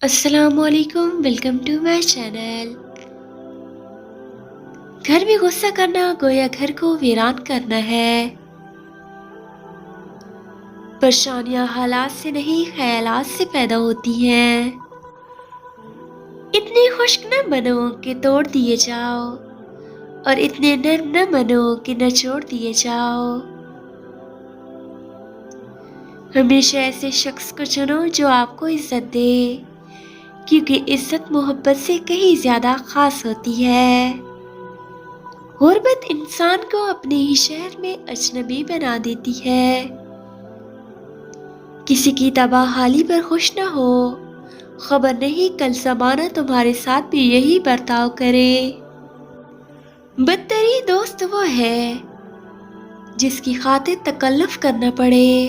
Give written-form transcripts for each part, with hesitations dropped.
السلام علیکم، welcome to my channel. گھر میں غصہ کرنا گویا گھر کو ویران کرنا ہے۔ پریشانیاں حالات سے نہیں خیالات سے پیدا ہوتی ہیں۔ اتنے خشک نہ بنو کہ توڑ دیے جاؤ، اور اتنے نرم نہ بنو کہ نچوڑ دیے جاؤ۔ ہمیشہ ایسے شخص کو چنو جو آپ کو عزت دے، کیونکہ عزت محبت سے کہیں زیادہ خاص ہوتی ہے۔ غربت انسان کو اپنے ہی شہر میں اجنبی بنا دیتی ہے۔ کسی کی تباہ حالی پر خوش نہ ہو، خبر نہیں کل زمانہ تمہارے ساتھ بھی یہی برتاؤ کرے۔ بدترین دوست وہ ہے جس کی خاطر تکلف کرنا پڑے۔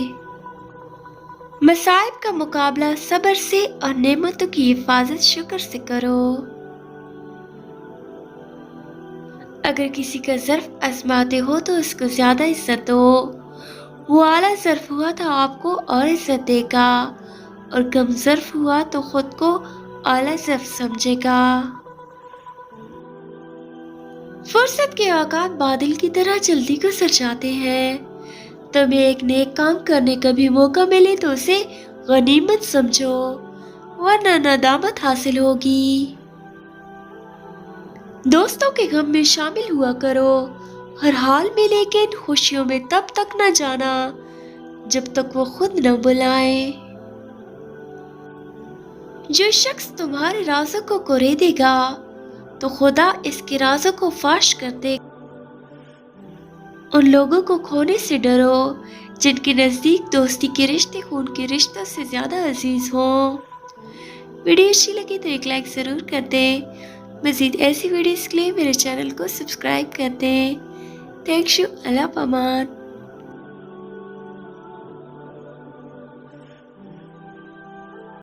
مصائب کا مقابلہ صبر سے اور نعمتوں کی حفاظت شکر سے کرو۔ اگر کسی کا ظرف آزماتے ہو تو اس کو زیادہ عزت دو، وہ اعلیٰ ظرف ہوا تو آپ کو اور عزت دے گا، اور کم ظرف ہوا تو خود کو اعلیٰ ظرف سمجھے گا۔ فرصت کے اوقات بادل کی طرح جلدی گزر جاتے ہیں۔ تمہیں ایک نیک کام کرنے کا بھی موقع ملے تو اسے غنیمت سمجھو، ورنہ ندامت حاصل ہوگی۔ دوستوں کے غم میں شامل ہوا کرو ہر حال میں، لیکن خوشیوں میں تب تک نہ جانا جب تک وہ خود نہ بلائیں۔ جو شخص تمہارے رازوں کو کریدے گا تو خدا اس کے رازوں کو فاش کر دے گا۔ ان لوگوں کو کھونے سے ڈرو جن کے نزدیک دوستی کے رشتے خون کے رشتوں سے زیادہ عزیز ہوں۔ ویڈیو اچھی لگی تو ایک لائک ضرور کر دیں۔ مزید ایسی ویڈیوز کے لیے میرے چینل کو سبسکرائب کر دیں۔ تھینک یو، اللہ پامان۔